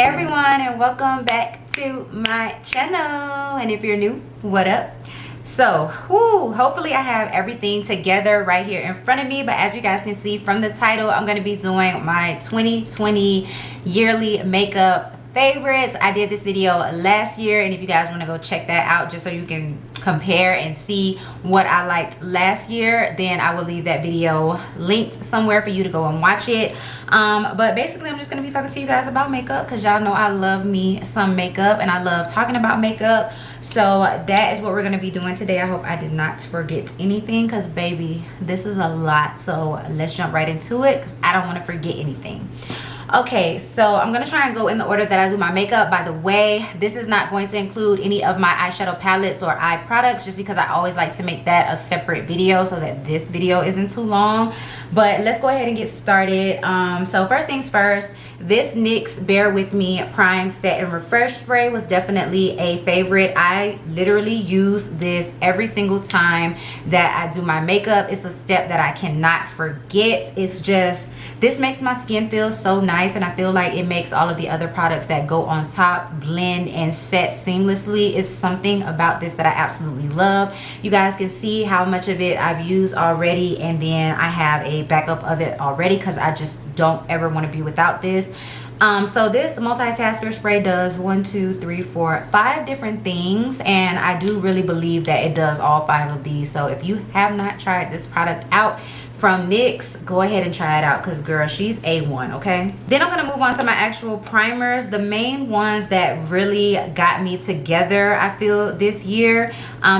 Hey everyone, and welcome back to my channel. And if you're new, what up? So hopefully I have everything together right here in front of me, but as you guys can see from the title, I'm going to be doing my 2020 yearly makeup favorites. I did this video last year, and if you guys want to go check that out just so you can compare and see what I liked last year, then I will leave that video linked somewhere for you to go and watch it. But basically I'm just going to be talking to you guys about makeup because y'all know I love me some makeup and I love talking about makeup. So that is what we're going to be doing today. I hope I did not forget anything because baby, this is a lot. So let's jump right into it because I don't want to forget anything. Okay, so I'm going to try and go in the order that I do my makeup. By the way, this is not going to include any of my eyeshadow palettes or eye products just because I always like to make that a separate video so that this video isn't too long. But let's go ahead and get started. So first things first, this NYX Bear With Me Prime Set and Refresh Spray was definitely a favorite. I literally use this every single time that I do my makeup. It's a step that I cannot forget. It's just, this makes my skin feel so nice. And I feel like it makes all of the other products that go on top blend and set seamlessly. It's something about this that I absolutely love. You guys can see how much of it I've used already, and then I have a backup of it already because I just don't ever want to be without this. So this multitasker spray does 1, 2, 3, 4, 5 different things, and I do really believe that it does all 5 of these. So if you have not tried this product out from NYX, go ahead and try it out because girl, she's A1. Okay, then I'm gonna move on to my actual primers. The main ones that really got me together, I feel, this year,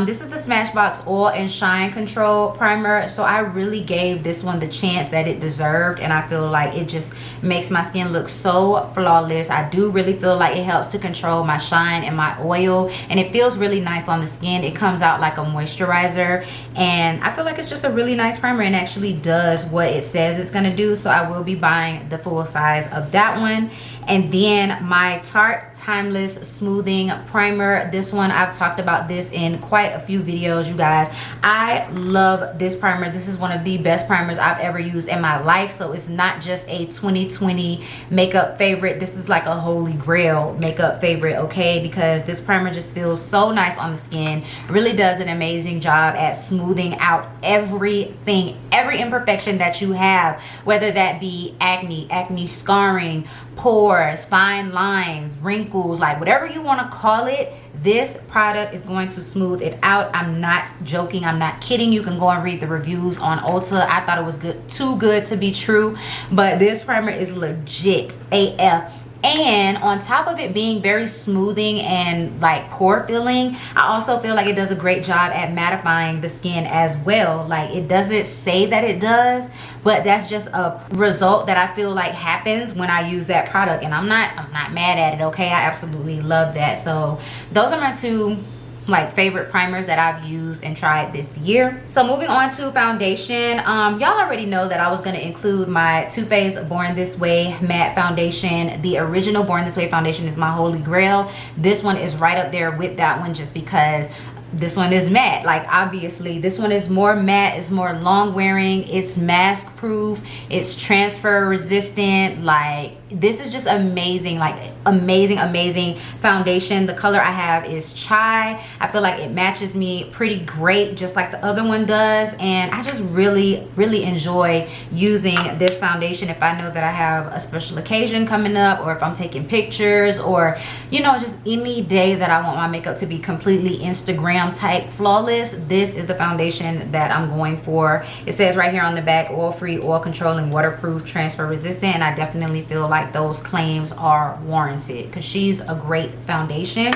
this is the Smashbox Oil and Shine Control Primer. So I really gave this one the chance that it deserved, and I feel like it just makes my skin look so flawless. I do really feel like it helps to control my shine and my oil, and it feels really nice on the skin. It comes out like a moisturizer, and I feel like it's just a really nice primer and actually does what it says it's gonna do. So I will be buying the full size of that one. And then my Tarte Timeless Smoothing Primer. This one, I've talked about this in quite a few videos, you guys. I love this primer. This is one of the best primers I've ever used in my life. So it's not just a 2020 makeup favorite. This is like a holy grail makeup favorite, okay? Because this primer just feels so nice on the skin. Really does an amazing job at smoothing out everything, every imperfection that you have, whether that be acne scarring, pores, fine lines, wrinkles, like whatever you want to call it. This product is going to smooth it out. I'm not joking, I'm not kidding. You can go and read the reviews on Ulta. I thought it was too good to be true, but this primer is legit AF. And on top of it being very smoothing and like pore filling, I also feel like it does a great job at mattifying the skin as well. Like, it doesn't say that it does, but that's just a result that I feel like happens when I use that product, and I'm not mad at it, okay? I absolutely love that. So those are my two like favorite primers that I've used and tried this year. So moving on to foundation, y'all already know that I was going to include my Too Faced Born This Way matte foundation. The original Born This Way foundation is my holy grail. This one is right up there with that one just because this one is matte. Like, obviously this one is more matte, it's more long wearing, it's mask proof, it's transfer resistant. Like, this is just amazing, like amazing foundation. The color I have is Chai. I feel like it matches me pretty great just like the other one does, and I just really enjoy using this foundation if I know that I have a special occasion coming up, or if I'm taking pictures, or you know, just any day that I want my makeup to be completely Instagram type flawless. This is the foundation that I'm going for. It says right here on the back, oil free, oil controlling, waterproof, transfer resistant, and I definitely feel like those claims are warranted because she's a great foundation.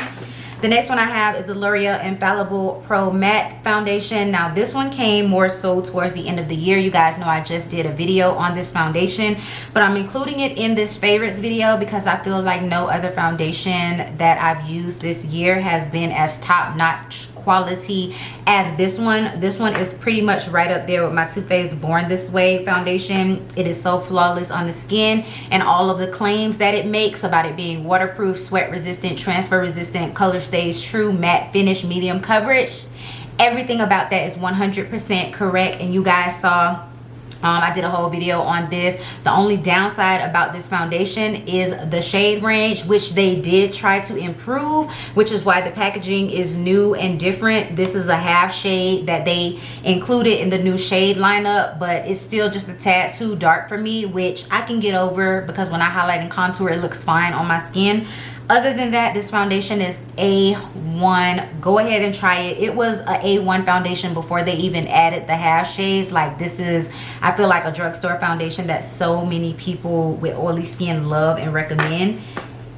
The next one I have is the L'Oreal Infallible Pro Matte Foundation. Now this one came more so towards the end of the year. You guys know I just did a video on this foundation, but I'm including it in this favorites video because I feel like no other foundation that I've used this year has been as top-notch quality as this one. This one is pretty much right up there with my Too Faced Born This Way foundation. It is so flawless on the skin, and all of the claims that it makes about it being waterproof, sweat resistant, transfer resistant, color stays true, matte finish, medium coverage, everything about that is 100% correct. And you guys saw I did a whole video on this. The only downside about this foundation is the shade range, which they did try to improve, which is why the packaging is new and different. This is a half shade that they included in the new shade lineup, but it's still just a tad too dark for me, which I can get over because when I highlight and contour, it looks fine on my skin. Other than that, this foundation is A1. Go ahead and try it. It was a A1 foundation before they even added the half shades. Like, this is, I feel like, a drugstore foundation that so many people with oily skin love and recommend.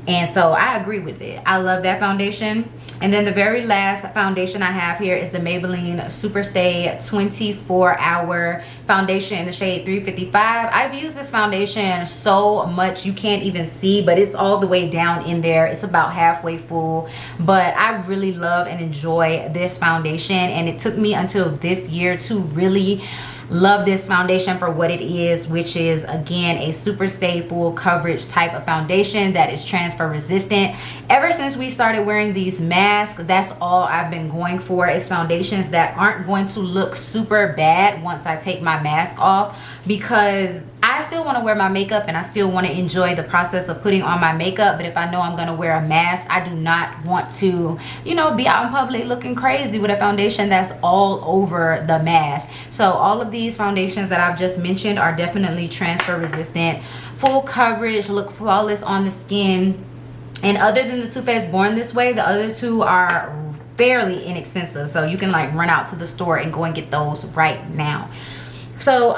And so I agree with it. I love that foundation. And then the very last foundation I have here is the Maybelline Superstay 24-Hour Foundation in the shade 355. I've used this foundation so much you can't even see, but it's all the way down in there. It's about halfway full. But I really love and enjoy this foundation. And it took me until this year to really love this foundation for what it is, which is, again, a super stay full coverage type of foundation that is transfer resistant. Ever since we started wearing these masks, that's all I've been going for, is foundations that aren't going to look super bad once I take my mask off, because I still want to wear my makeup and I still want to enjoy the process of putting on my makeup. But if I know I'm going to wear a mask, I do not want to, you know, be out in public looking crazy with a foundation that's all over the mask. So all of these foundations that I've just mentioned are definitely transfer resistant, full coverage, look flawless on the skin. And other than the Too Faced Born This Way, the other two are fairly inexpensive. So you can like run out to the store and go and get those right now. So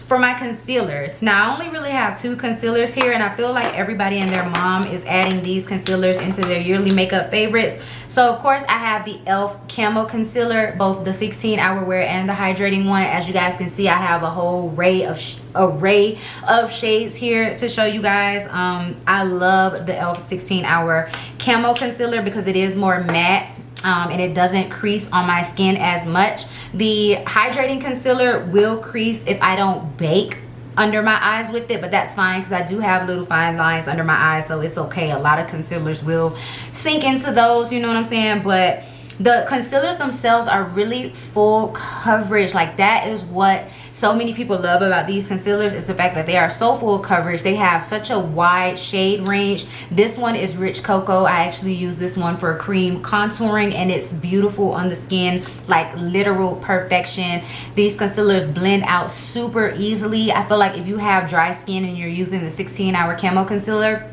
for my concealers, now I only really have 2 concealers here, and I feel like everybody and their mom is adding these concealers into their yearly makeup favorites. So of course I have the e.l.f. Camo Concealer, both the 16-hour wear and the hydrating one. As you guys can see, I have a whole array of shades here to show you guys. I love the e.l.f. 16-hour Camo Concealer because it is more matte. And it doesn't crease on my skin as much. The hydrating concealer will crease if I don't bake under my eyes with it, but that's fine because I do have little fine lines under my eyes, so it's okay. A lot of concealers will sink into those, you know what I'm saying? But the concealers themselves are really full coverage. Like, that is what so many people love about these concealers, is the fact that they are so full coverage. They have such a wide shade range. This one is Rich Cocoa. I actually use this one for cream contouring, and it's beautiful on the skin, like literal perfection. These concealers blend out super easily. I feel like if you have dry skin and you're using the 16-hour Camo Concealer,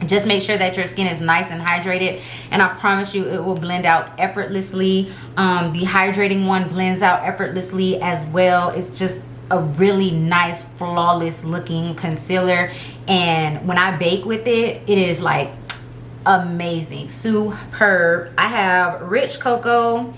just make sure that your skin is nice and hydrated, and I promise you it will blend out effortlessly. The hydrating one blends out effortlessly as well. It's just a really nice, flawless looking concealer, and when I bake with it, it is like amazing, superb. I have Rich Cocoa,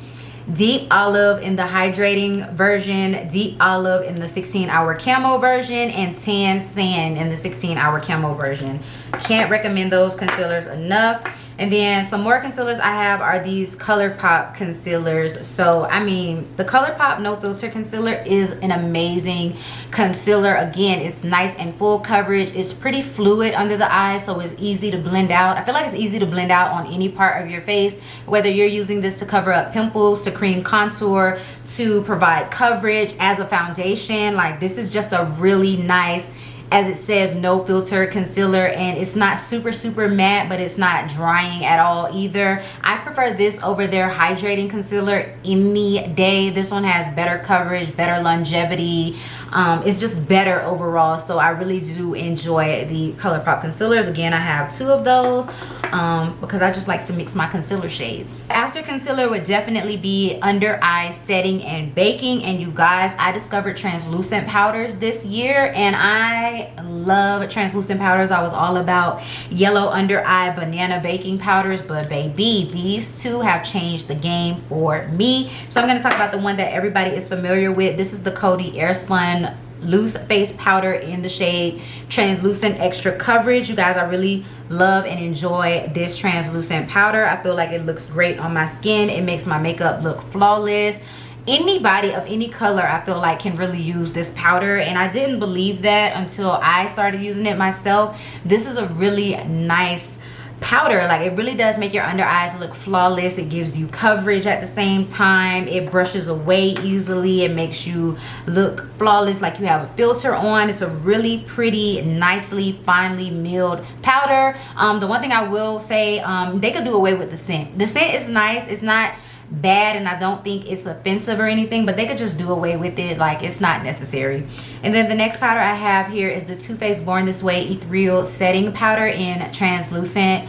Deep Olive in the hydrating version, Deep Olive in the 16-hour Camo version, and Tan Sand in the 16-hour Camo version. Can't recommend those concealers enough. And then some more concealers I have are these Colourpop concealers. So I mean, the Colourpop No Filter Concealer is an amazing concealer. Again, it's nice and full coverage. It's pretty fluid under the eyes, so it's easy to blend out. I feel like it's easy to blend out on any part of your face, whether you're using this to cover up pimples, to cream contour, to provide coverage as a foundation. Like, this is just a really nice, as it says, no filter concealer, and it's not super matte, but it's not drying at all either. I prefer this over their hydrating concealer any day. This one has better coverage, better longevity. It's just better overall, so I really do enjoy the Colourpop concealers. Again, I have 2 of those because I just like to mix my concealer shades. After concealer would definitely be under eye setting and baking. And you guys, I discovered translucent powders this year, and I love translucent powders. I was all about yellow under eye banana baking powders, but baby, these 2 have changed the game for me. So I'm going to talk about the one that everybody is familiar with. This is the Coty Airspun loose face powder in the shade Translucent Extra Coverage. You guys, I really love and enjoy this translucent powder. I feel like it looks great on my skin. It makes my makeup look flawless. Anybody of any color, I feel like, can really use this powder, and I didn't believe that until I started using it myself. This is a really nice powder. Like, it really does make your under eyes look flawless. It gives you coverage at the same time. It brushes away easily. It makes you look flawless, like you have a filter on. It's a really pretty, nicely finely milled powder. The one thing I will say, they could do away with the scent. The scent is nice. It's not bad, and I don't think it's offensive or anything, but they could just do away with it. Like, it's not necessary. And then the next powder I have here is the Too Faced Born This Way Ethereal Setting Powder in Translucent.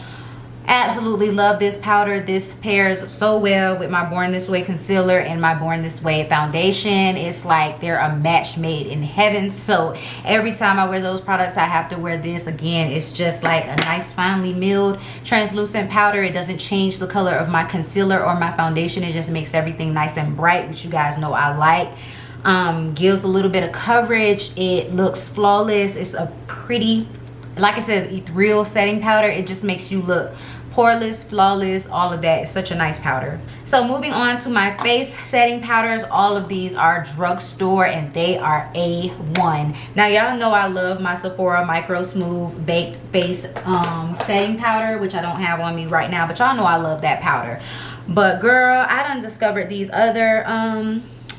Absolutely love this powder. This pairs so well with my Born This Way concealer and my Born This Way foundation. It's like they're a match made in heaven. So every time I wear those products, I have to wear this. Again, it's just like a nice finely milled translucent powder. It doesn't change the color of my concealer or my foundation. It just makes everything nice and bright, which you guys know I like. Gives a little bit of coverage. It looks flawless. It's a pretty, like it says, ethereal setting powder. It just makes you look poreless, flawless, all of that. It's such a nice powder. So moving on to my face setting powders, all of these are drugstore and they are A1. Now y'all know I love my Sephora Micro Smooth Baked Face setting powder, which I don't have on me right now, but y'all know I love that powder. But girl, I done discovered these other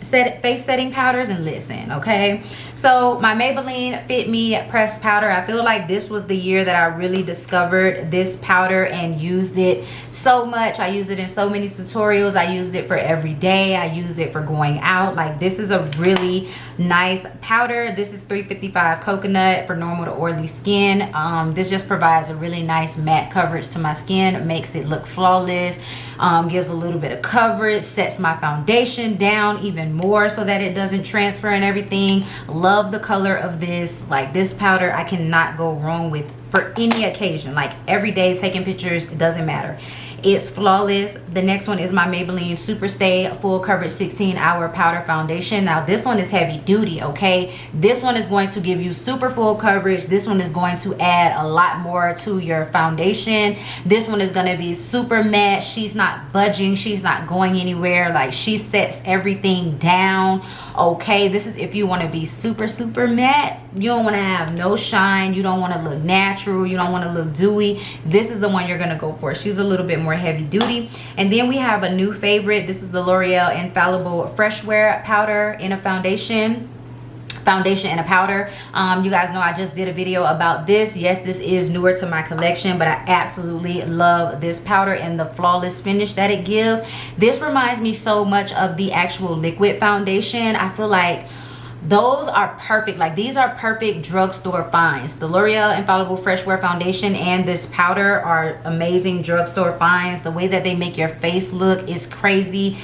face setting powders, and listen, okay? So my Maybelline Fit Me pressed powder, I feel like this was the year that I really discovered this powder and used it so much. I used it in so many tutorials. I used it for every day. I use it for going out. Like, this is a really nice powder. This is 355 coconut for normal to oily skin. This just provides a really nice matte coverage to my skin, makes it look flawless, gives a little bit of coverage, sets my foundation down even more so that it doesn't transfer and everything. Love the color of this. Like, this powder I cannot go wrong with for any occasion. Like, every day taking pictures, it doesn't matter. It's flawless. The next one is my Maybelline Superstay Full Coverage 16-Hour Powder Foundation. Now this one is heavy duty, okay? This one is going to give you super full coverage. This one is going to add a lot more to your foundation. This one is going to be super matte. She's not budging. She's not going anywhere. Like, she sets everything down, okay? This is if you want to be super matte. You don't want to have no shine. You don't want to look natural. You don't want to look dewy. This is the one you're going to go for. She's a little bit more heavy duty. And then we have a new favorite. This is the L'Oreal Infallible Fresh Wear Powder in a foundation and a powder. You guys know I just did a video about this. Yes, this is newer to my collection, but I absolutely love this powder and the flawless finish that it gives. This reminds me so much of the actual liquid foundation. I feel like those are perfect. Like, these are perfect drugstore finds. The L'Oreal Infallible Fresh Wear Foundation and this powder are amazing drugstore finds. The way that they make your face look is crazy.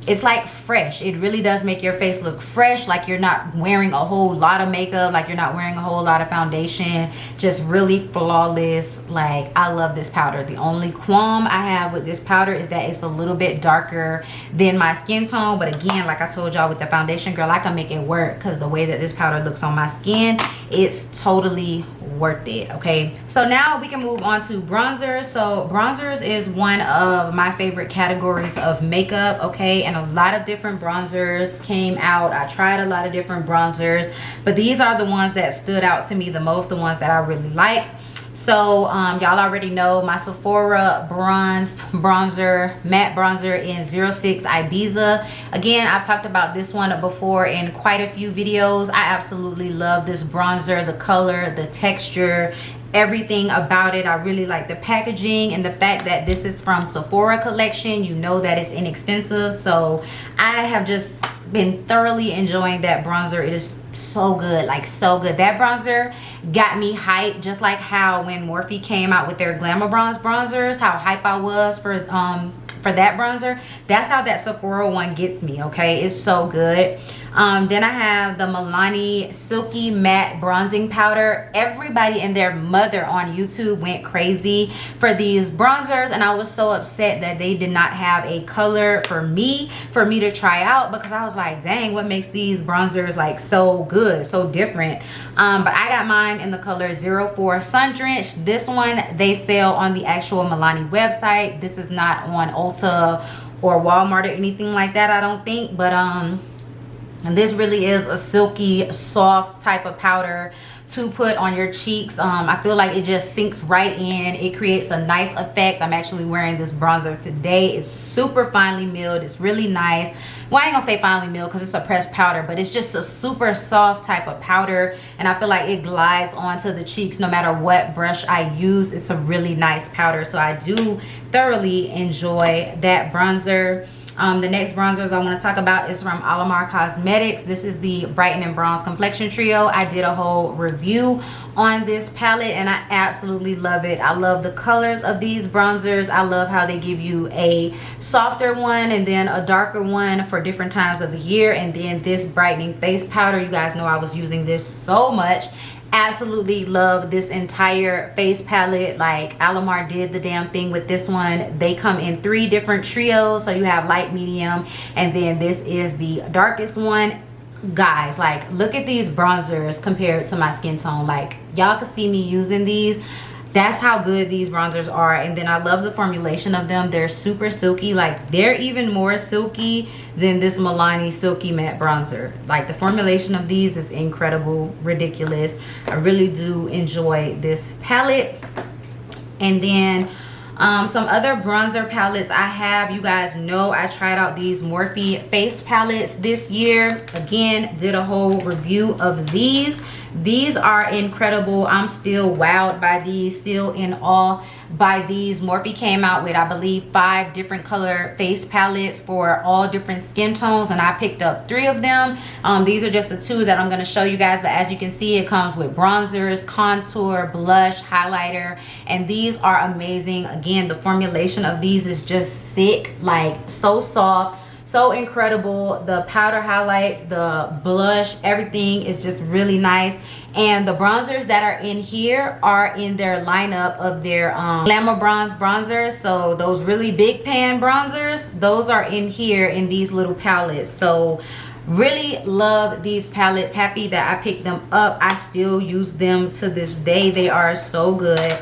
It's like fresh. It really does make your face look fresh, like you're not wearing a whole lot of makeup, like you're not wearing a whole lot of foundation. Just really flawless. Like, I love this powder. The only qualm I have with this powder is that it's a little bit darker than my skin tone, but again, like I told y'all with the foundation, girl, I can make it work because the way that this powder looks on my skin, it's totally worth it, okay? So now we can move on to bronzers. So bronzers is one of my favorite categories of makeup, okay? And a lot of different bronzers came out. I tried a lot of different bronzers, but these are the ones that stood out to me the most, the ones that I really liked. So y'all already know my Sephora bronzed bronzer, matte bronzer in 06 Ibiza. Again, I've talked about this one before in quite a few videos. I absolutely love this bronzer, the color, the texture, everything about it. I really like the packaging and the fact that this is from Sephora collection. You know that it's inexpensive, so I have just been thoroughly enjoying that bronzer. It is so good, like so good. That bronzer got me hyped, just like how when Morphe came out with their Glamour Bronze bronzers, how hype I was for that bronzer. That's how that Sephora one gets me, okay? It's so good. Then I have the Milani Silky Matte Bronzing Powder. Everybody and their mother on YouTube went crazy for these bronzers, and I was so upset that they did not have a color for me to try out, because I was like, dang, what makes these bronzers like so good, so different? But I got mine in the color 04 Sun Drench. This one they sell on the actual Milani website. This is not on Ulta or Walmart or anything like that, I don't think. But And this really is a silky, soft type of powder to put on your cheeks. I feel like it just sinks right in. It creates a nice effect. I'm actually wearing this bronzer today. It's super finely milled. It's really nice. Well, I ain't gonna say finely milled because it's a pressed powder, but it's just a super soft type of powder, and I feel like it glides onto the cheeks no matter what brush I use. It's a really nice powder, so I do thoroughly enjoy that bronzer. The next bronzers I want to talk about is from Alamar Cosmetics. This is the Brighten and Bronze Complexion Trio. I did a whole review on this palette and I absolutely love it. I love the colors of these bronzers. I love how they give you a softer one and then a darker one for different times of the year, and then this brightening face powder. You guys know I was using this so much. Absolutely love this entire face palette. Like, Alamar did the damn thing with this one. They come in 3 different trios, so you have light, medium, and then this is the darkest one. Guys, like, look at these bronzers compared to my skin tone. Like, y'all can see me using these. That's how good these bronzers are. And then I love the formulation of them. They're super silky. Like, they're even more silky than this Milani Silky Matte Bronzer. Like, the formulation of these is incredible, ridiculous. I really do enjoy this palette. And then some other bronzer palettes I have. You guys know I tried out these Morphe face palettes this year. Again, did a whole review of these. These are incredible. I'm still wowed by these, still in awe by these. Morphe came out with, I believe, 5 different color face palettes for all different skin tones, and I picked up 3 of them. These are just the 2 that I'm going to show you guys, but as you can see, it comes with bronzers, contour, blush, highlighter, and these are amazing. Again, the formulation of these is just sick, like so soft, so incredible. The powder highlights, the blush, everything is just really nice. And the bronzers that are in here are in their lineup of their Glamour Bronze bronzers. So those really big pan bronzers, those are in here in these little palettes. So really love these palettes. Happy that I picked them up. I still use them to this day. They are so good.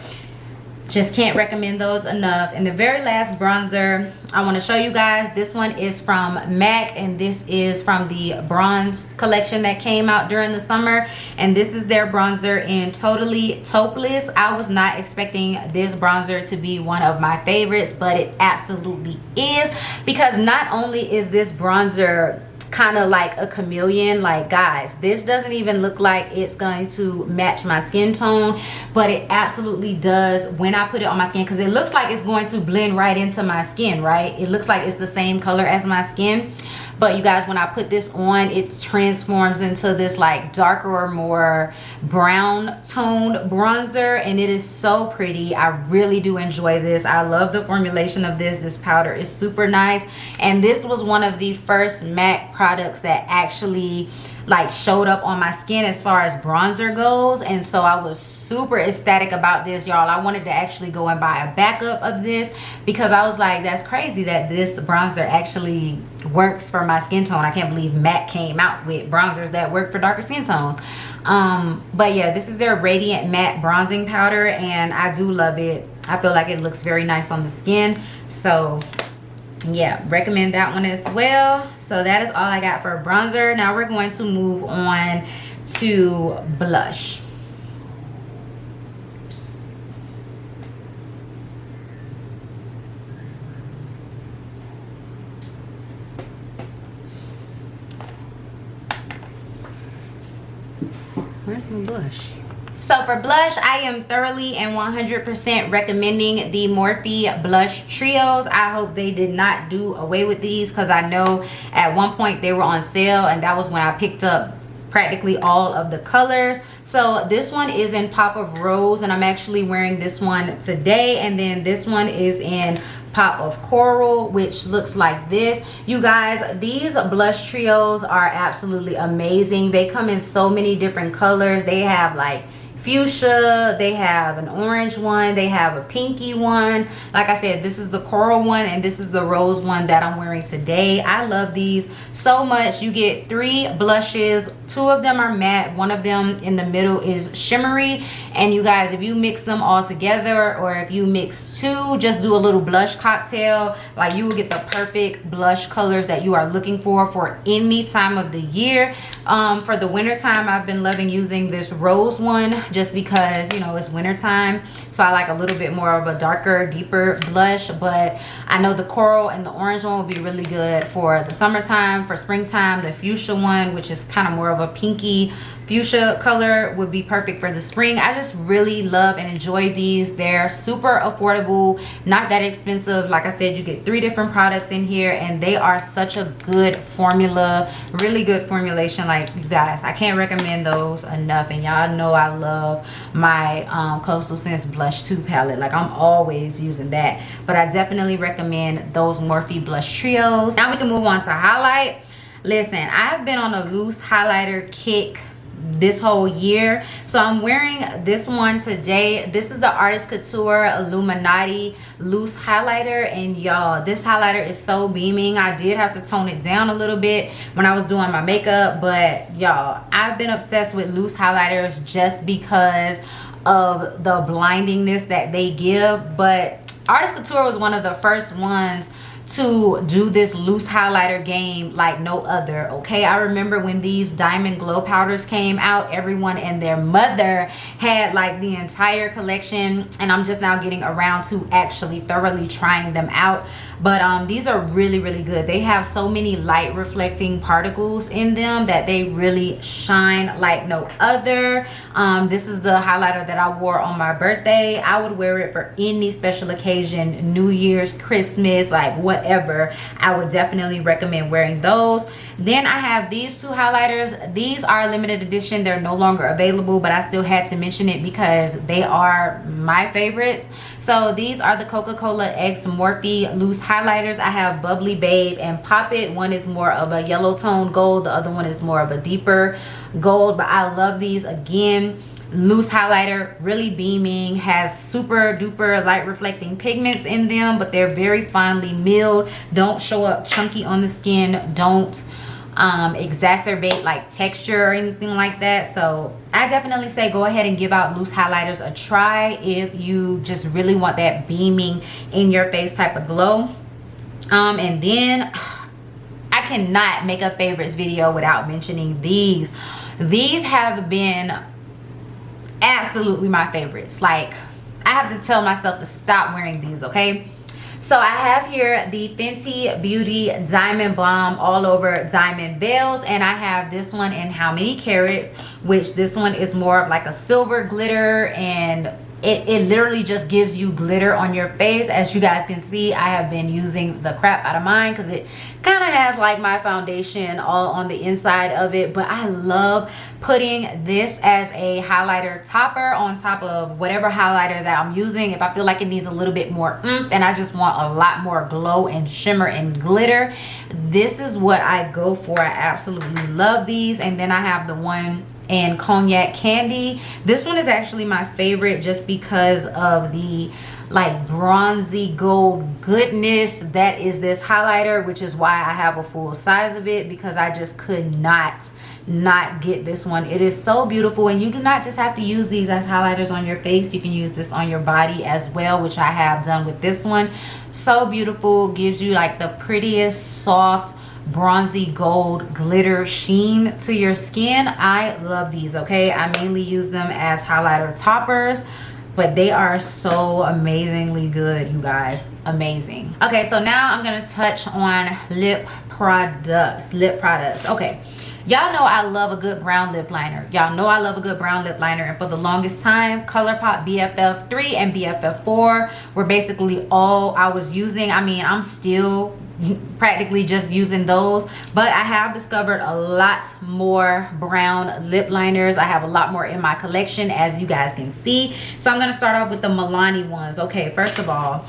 Just can't recommend those enough. And the very last bronzer I want to show you guys, this one is from MAC, and this is from the bronze collection that came out during the summer, and this is their bronzer in Totally Topeless. I was not expecting this bronzer to be one of my favorites, but it absolutely is, because not only is this bronzer kind of like a chameleon, like, guys, this doesn't even look like it's going to match my skin tone, but it absolutely does when I put it on my skin, because it looks like it's going to blend right into my skin, right? It looks like it's the same color as my skin, but you guys, when I put this on, it transforms into this like darker or more brown toned bronzer, and it is so pretty. I really do enjoy this. I love the formulation of this. This powder is super nice, and this was one of the first MAC products that actually like showed up on my skin as far as bronzer goes, and so I was super ecstatic about this, y'all. I wanted to actually go and buy a backup of this, because I was like, that's crazy that this bronzer actually works for my skin tone. I can't believe MAC came out with bronzers that work for darker skin tones. But yeah, this is their Radiant Matte Bronzing Powder, and I do love it. I feel like it looks very nice on the skin, so yeah, recommend that one as well. So that is all I got for bronzer. Now we're going to move on to blush. Where's my blush? So for blush, I am thoroughly and 100% recommending the Morphe blush trios. I hope they did not do away with these, because I know at one point they were on sale, and that was when I picked up practically all of the colors. So this one is in Pop of Rose, and I'm actually wearing this one today, and then this one is in Pop of Coral, which looks like this. You guys, these blush trios are absolutely amazing. They come in so many different colors. They have like fuchsia, they have an orange one, they have a pinky one. Like I said, this is the coral one and this is the rose one that I'm wearing today. I love these so much. You get 3 blushes, 2 of them are matte, 1 of them in the middle is shimmery. And you guys, if you mix them all together, or if you mix 2, just do a little blush cocktail, like you will get the perfect blush colors that you are looking for any time of the year. For the winter time, I've been loving using this rose one just because, you know, it's winter time, so I like a little bit more of a darker, deeper blush. But I know the coral and the orange one will be really good for the summertime. For springtime, the fuchsia one, which is kind of more of a pinky fuchsia color, would be perfect for the spring. I just really love and enjoy these. They're super affordable, not that expensive. Like I said, you get 3 different products in here and they are such a good formula, really good formulation. Like, you guys, I can't recommend those enough. And y'all know I love my Coastal Scents Blush 2 palette. Like, I'm always using that, but I definitely recommend those Morphe blush trios. Now we can move on to highlight. Listen, I've been on a loose highlighter kick this whole year, so I'm wearing this one today. This is the Artist Couture Illuminati loose highlighter, and y'all, this highlighter is so beaming. I did have to tone it down a little bit when I was doing my makeup, but y'all, I've been obsessed with loose highlighters just because of the blindingness that they give. But Artist Couture was one of the first ones to do this loose highlighter game like no other. Okay, I remember when these diamond glow powders came out, everyone and their mother had like the entire collection, and I'm just now getting around to actually thoroughly trying them out. But these are really, really good. They have so many light reflecting particles in them that they really shine like no other. This is the highlighter that I wore on my birthday. I would wear it for any special occasion, New Year's, Christmas, like whatever. I would definitely recommend wearing those. Then I have these 2 highlighters. These are limited edition. They're no longer available, but I still had to mention it because they are my favorites. So these are the Coca-Cola X Morphe loose highlighters. I have Bubbly Babe and Pop It. One is more of a yellow tone gold, the other one is more of a deeper gold, but I love these. Again, loose highlighter, really beaming, has super duper light reflecting pigments in them, but they're very finely milled, don't show up chunky on the skin, don't exacerbate like texture or anything like that. So I definitely say go ahead and give out loose highlighters a try if you just really want that beaming in your face type of glow. And then I cannot make a favorites video without mentioning these. These have been absolutely my favorites. Like, I have to tell myself to stop wearing these, okay? So I have here the Fenty Beauty Diamond Bomb All Over Diamond Veils, and I have this one in How Many Carats, which this one is more of like a silver glitter, and it literally just gives you glitter on your face. As you guys can see, I have been using the crap out of mine because it kind of has like my foundation all on the inside of it. But I love putting this as a highlighter topper on top of whatever highlighter that I'm using. If I feel like it needs a little bit more oomph and I just want a lot more glow and shimmer and glitter, this is what I go for. I absolutely love these. And then I have the one and Cognac Candy. This one is actually my favorite just because of the like bronzy gold goodness that is this highlighter, which is why I have a full size of it, because I just could not get this one. It is so beautiful, and you do not just have to use these as highlighters on your face. You can use this on your body as well, which I have done with this one. So beautiful, gives you like the prettiest soft bronzy gold glitter sheen to your skin. I love these, okay? I mainly use them as highlighter toppers, but they are so amazingly good, you guys. Amazing. Okay, so now I'm gonna touch on lip products. Okay, y'all know I love a good brown lip liner. Y'all know I love a good brown lip liner, and for the longest time, Colourpop BFF3 and BFF4 were basically all I was using. I mean, I'm still practically just using those, but I have discovered a lot more brown lip liners. I have a lot more in my collection, as you guys can see. So I'm going to start off with the Milani ones. Okay, first of all,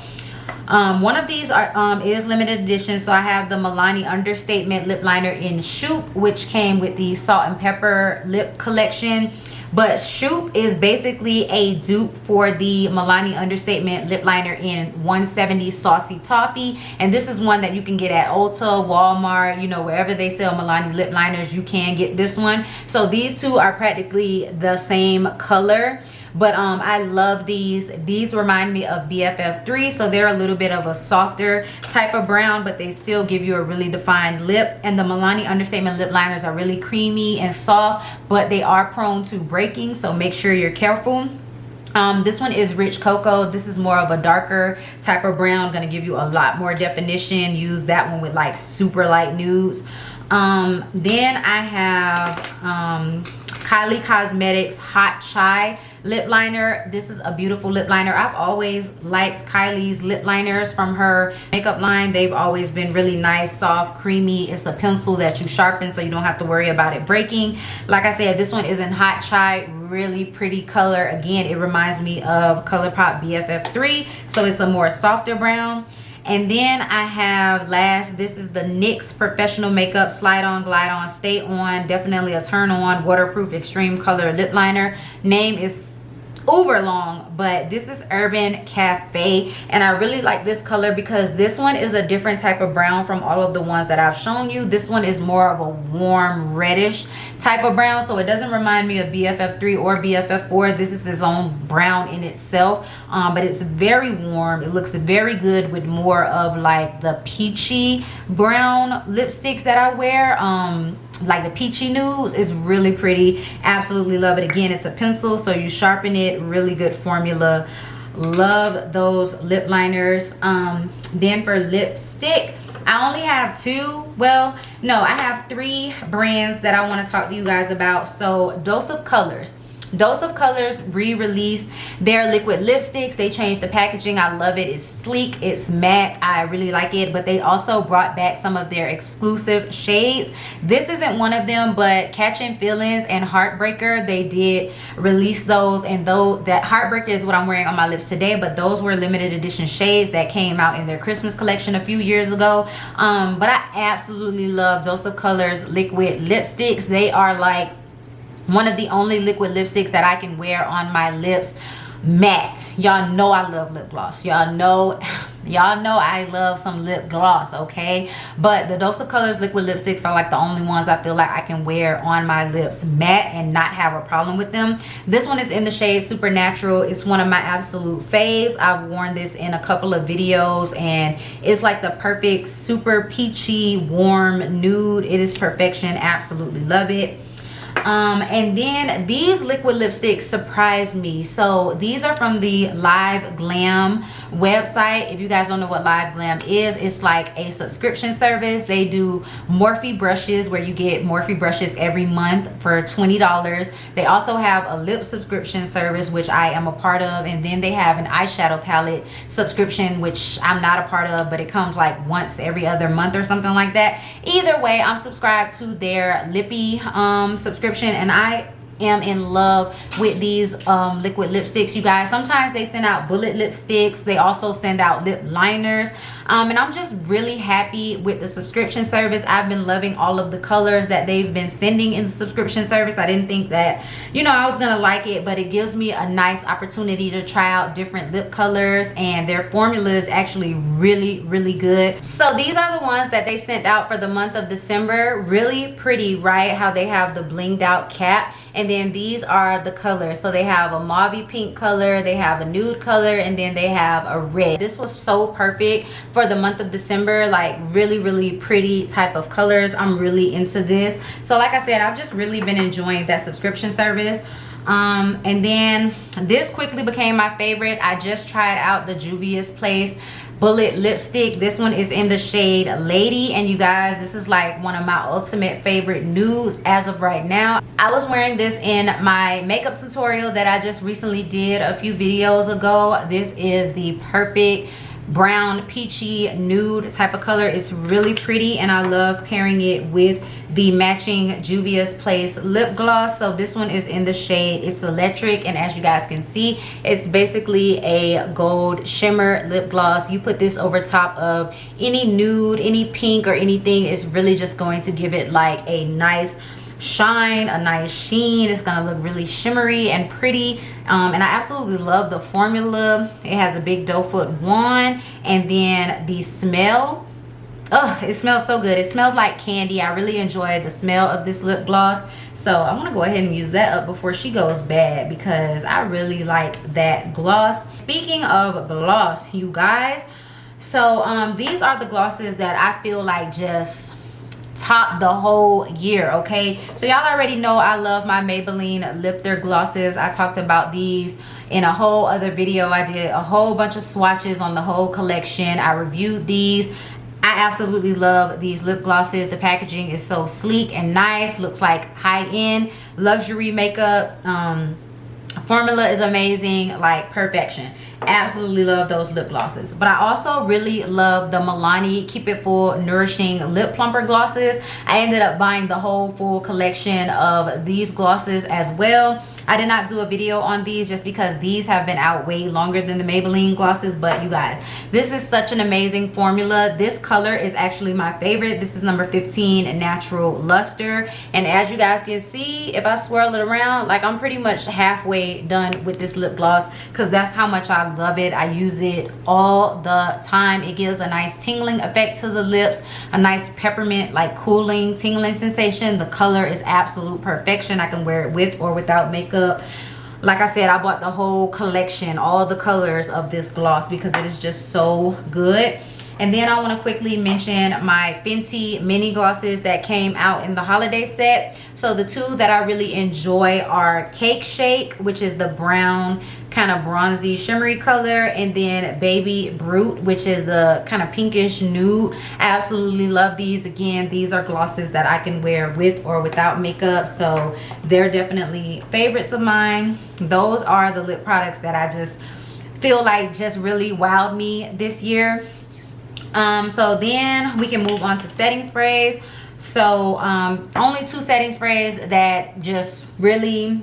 one of these is limited edition, so I have the Milani Understatement lip liner in Shoot, which came with the Salt and Pepper lip collection. but Shoop is basically a dupe for the Milani Understatement lip liner in 170 Saucy Toffee, and this is one that you can get at Ulta, Walmart, you know, wherever they sell Milani lip liners, you can get this one. So these two are practically the same color, but I love these. These remind me of BFF3, so they're a little bit of a softer type of brown, but they still give you a really defined lip. And the Milani Understatement lip liners are really creamy and soft, but they are prone to breaking, so make sure you're careful. This one is Rich Cocoa. This is more of a darker type of brown, gonna give you a lot more definition. Use that one with like super light nudes. Then I have Kylie Cosmetics Hot Chai lip liner. This is a beautiful lip liner. I've always liked Kylie's lip liners from her makeup line. They've always been really nice, soft, creamy. It's a pencil that you sharpen so you don't have to worry about it breaking. Like I said, this one is in Hot Chai. Really pretty color. Again, it reminds me of Colourpop BFF3, so it's a more softer brown. And then I have last, this is the NYX Professional Makeup Slide On, Glide On, Stay On, definitely a turn on, waterproof extreme color lip liner. Name is uber long, but this is Urban Cafe, and I really like this color because this one is a different type of brown from all of the ones that I've shown you. This one is more of a warm reddish type of brown, so it doesn't remind me of BFF3 or BFF4. This is its own brown in itself, but it's very warm. It looks very good with more of like the peachy brown lipsticks that I wear. Like the peachy nudes is really pretty. Absolutely love it. Again, it's a pencil, so you sharpen it. Really good formula. Love those lip liners. Then for lipstick, I only have two. Well, no, I have three brands that I want to talk to you guys about. So Dose of Colors re-released their liquid lipsticks. They changed the packaging. I love it. It's sleek, it's matte. I really like it. But they also brought back some of their exclusive shades. This isn't one of them, but Catching Feelings and Heartbreaker, they did release those. And though that Heartbreaker is what I'm wearing on my lips today, but those were limited edition shades that came out in their Christmas collection a few years ago. But I absolutely love Dose of Colors liquid lipsticks. They are like one of the only liquid lipsticks that I can wear on my lips matte. Y'all know I love lip gloss. Y'all know I love some lip gloss, okay? But the Dose of Colors liquid lipsticks are like the only ones I feel like I can wear on my lips matte and not have a problem with them. This one is in the shade Supernatural. It's one of my absolute faves. I've worn this in a couple of videos, and it's like the perfect super peachy warm nude. It is perfection. Absolutely love it. And then these liquid lipsticks surprised me. So these are from the Live Glam website. If you guys don't know what Live Glam is, it's like a subscription service. They do Morphe brushes, where you get Morphe brushes every month for $20. They also have a lip subscription service, which I am a part of, and then they have an eyeshadow palette subscription, which I'm not a part of, but it comes like once every other month or something like that. Either way, I'm subscribed to their lippy subscription, and I am in love with these liquid lipsticks, you guys. Sometimes they send out bullet lipsticks. They also send out lip liners, and I'm just really happy with the subscription service. I've been loving all of the colors that they've been sending in the subscription service. I didn't think that, you know, I was gonna like it, but it gives me a nice opportunity to try out different lip colors, and their formula is actually really good. So these are the ones that they sent out for the month of December. Really pretty, right? How they have the blinged out cap, and then these are the colors. So they have a mauve pink color, they have a nude color, and then they have a red. This was so perfect for the month of December. Like really pretty type of colors. I'm really into this. So like I said, I've just really been enjoying that subscription service. And then this quickly became my favorite. I just tried out the Juvia's Place bullet lipstick. This one is in the shade Lady, and you guys, this is like one of my ultimate favorite nudes as of right now. I was wearing this in my makeup tutorial that I just recently did a few videos ago. This is the perfect brown peachy nude type of color. It's really pretty, and I love pairing it with the matching Juvia's Place lip gloss. So this one is in the shade It's Electric, and as you guys can see, it's basically a gold shimmer lip gloss. You put this over top of any nude, any pink or anything, it's really just going to give it like a nice shine, a nice sheen. It's gonna look really shimmery and pretty. And I absolutely love the formula. It has a big doe foot wand, and then the smell, oh, it smells so good. It smells like candy. I really enjoy the smell of this lip gloss. So I want to go ahead and use that up before she goes bad, because I really like that gloss. Speaking of gloss, you guys, so these are the glosses that I feel like just top the whole year. Okay, so y'all already know I love my Maybelline lifter glosses. I talked about these in a whole other video. I did a whole bunch of swatches on the whole collection. I reviewed these. I absolutely love these lip glosses. The packaging is so sleek and nice, looks like high-end luxury makeup. Formula is amazing, like perfection. Absolutely love those lip glosses. But I also really love the Milani Keep It Full Nourishing Lip Plumper glosses. I ended up buying the whole full collection of these glosses as well. I did not do a video on these just because these have been out way longer than the Maybelline glosses. But you guys, this is such an amazing formula. This color is actually my favorite. This is number 15, Natural Luster. And as you guys can see, if I swirl it around, like I'm pretty much halfway done with this lip gloss, because that's how much I love it. I use it all the time. It gives a nice tingling effect to the lips, a nice peppermint, like cooling, tingling sensation. The color is absolute perfection. I can wear it with or without makeup. Like I said, I bought the whole collection, all the colors of this gloss, because it is just so good. And then I want to quickly mention my Fenty mini glosses that came out in the holiday set. So the two that I really enjoy are Cake Shake, which is the brown kind of bronzy shimmery color, and then Baby Brute, which is the kind of pinkish nude. I absolutely love these. Again, these are glosses that I can wear with or without makeup, so they're definitely favorites of mine. Those are the lip products that I just feel like just really wowed me this year. So then we can move on to setting sprays. So only two setting sprays that just really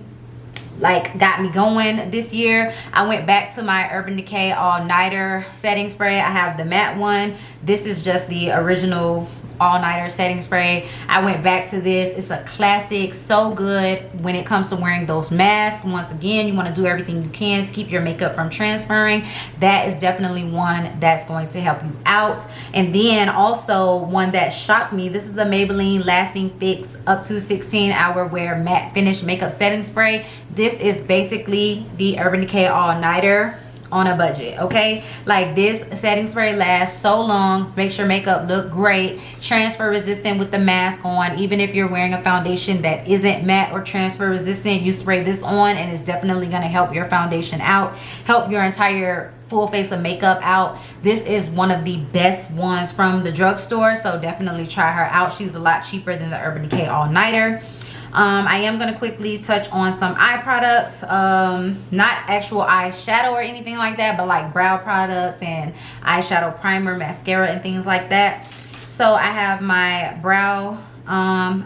like got me going this year. I went back to my Urban Decay All Nighter setting spray. I have the matte one. This is just the original All Nighter setting spray. I went back to this. It's a classic, so good when it comes to wearing those masks. Once again, you want to do everything you can to keep your makeup from transferring. That is definitely one that's going to help you out. And then also one that shocked me, this is a Maybelline Lasting Fix up to 16-hour wear matte finish makeup setting spray. This is basically the Urban Decay All Nighter on a budget. Okay, like this setting spray lasts so long, makes your makeup look great, transfer resistant with the mask on. Even if you're wearing a foundation that isn't matte or transfer resistant, you spray this on and it's definitely going to help your foundation out, help your entire full face of makeup out. This is one of the best ones from the drugstore, so definitely try her out. She's a lot cheaper than the Urban Decay All Nighter. I am going to quickly touch on some eye products, not actual eyeshadow or anything like that, but like brow products and eyeshadow primer, mascara, and things like that. So I have my brow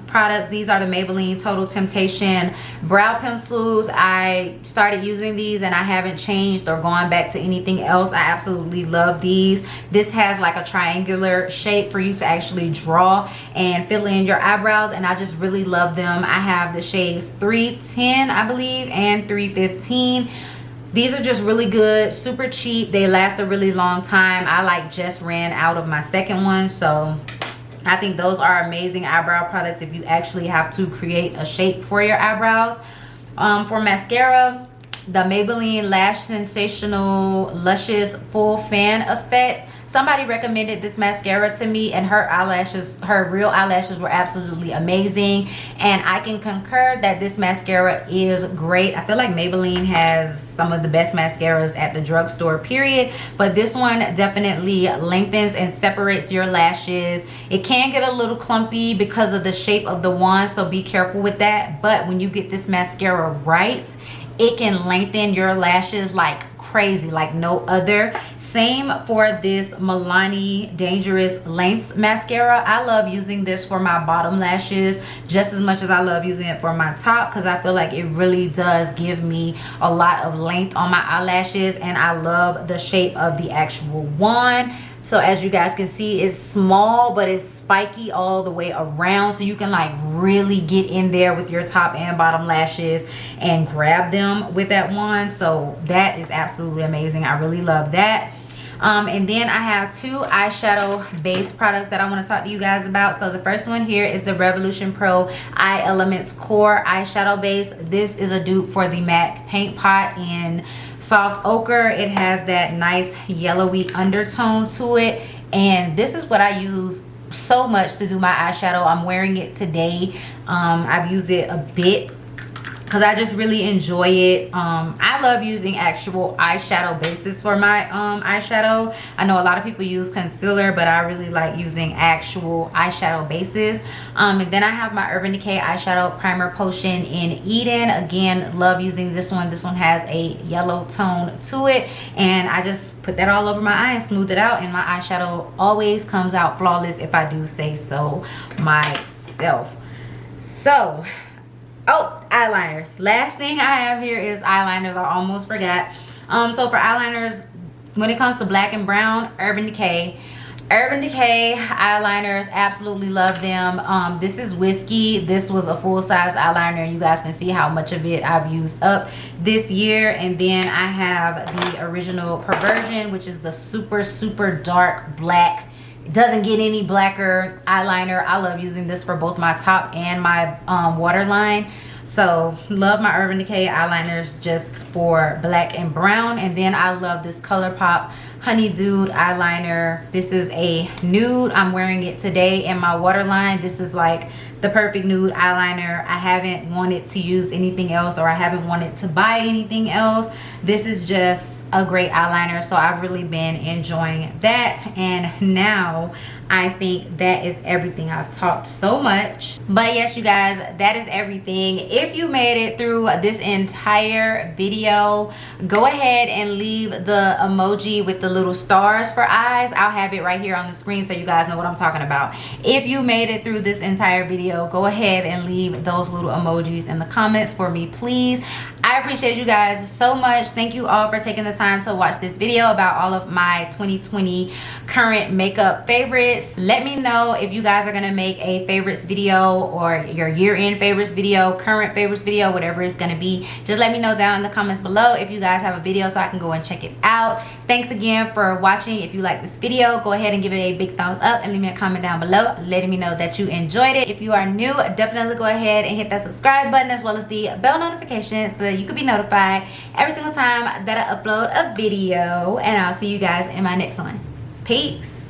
products. These are the Maybelline Total Temptation brow pencils. I started using these and I haven't changed or gone back to anything else. I absolutely love these. This has like a triangular shape for you to actually draw and fill in your eyebrows, and I just really love them. I have the shades 310, I believe, and 315. These are just really good, super cheap. They last a really long time. I like just ran out of my second one, so I think those are amazing eyebrow products if you actually have to create a shape for your eyebrows. For mascara, the Maybelline Lash Sensational Luscious Full Fan Effect. Somebody recommended this mascara to me, and her eyelashes, her real eyelashes, were absolutely amazing, and I can concur that this mascara is great. I feel like Maybelline has some of the best mascaras at the drugstore, period, but this one definitely lengthens and separates your lashes. It can get a little clumpy because of the shape of the wand, so be careful with that, but when you get this mascara right, it can lengthen your lashes like crazy, like no other. Same for this Milani Dangerous Lengths mascara. I love using this for my bottom lashes just as much as I love using it for my top, because I feel like it really does give me a lot of length on my eyelashes, and I love the shape of the actual wand. So as you guys can see, it's small, but it's spiky all the way around. So you can like really get in there with your top and bottom lashes and grab them with that wand. So that is absolutely amazing. I really love that. And then I have two eyeshadow base products that I want to talk to you guys about. So the first one here is the Revolution Pro Eye Elements Core eyeshadow base. This is a dupe for the MAC Paint Pot in soft ochre. It has that nice yellowy undertone to it, and this is what I use so much to do my eyeshadow. I'm wearing it today. I've used it a bit because I just really enjoy it. I love using actual eyeshadow bases for my eyeshadow. I know a lot of people use concealer, but I really like using actual eyeshadow bases. And then I have my Urban Decay eyeshadow primer potion in Eden. Again, love using this one. This one has a yellow tone to it, and I just put that all over my eye and smooth it out, and my eyeshadow always comes out flawless if I do say so myself. So, oh, eyeliners. Last thing I have here is eyeliners. I almost forgot. So for eyeliners, when it comes to black and brown, Urban Decay eyeliners, absolutely love them. This is Whiskey. This was a full-size eyeliner. You guys can see how much of it I've used up this year. And then I have the original Perversion, which is the super dark black. It doesn't get any blacker eyeliner. I love using this for both my top and my waterline. So love my Urban Decay eyeliners just for black and brown. And then I love this Colourpop Honey Dude eyeliner. This is a nude. I'm wearing it today in my waterline. This is like the perfect nude eyeliner. I haven't wanted to use anything else, or I haven't wanted to buy anything else. This is just a great eyeliner, so I've really been enjoying that. And now I think that is everything. I've talked so much, but yes, you guys, that is everything. If you made it through this entire video, go ahead and leave the emoji with the little stars for eyes. I'll have it right here on the screen so you guys know what I'm talking about. If you made it through this entire video, go ahead and leave those little emojis in the comments for me, please. I appreciate you guys so much. Thank you all for taking the time to watch this video about all of my 2020 current makeup favorites. Let me know if you guys are gonna make a favorites video, or your year-end favorites video, current favorites video, whatever it's gonna be. Just let me know down in the comments below if you guys have a video so I can go and check it out. Thanks again for watching. If you like this video, go ahead and give it a big thumbs up and leave me a comment down below letting me know that you enjoyed it. If you are new, definitely go ahead and hit that subscribe button as well as the bell notification so that you can be notified every single time that I upload a video. And I'll see you guys in my next one. Peace.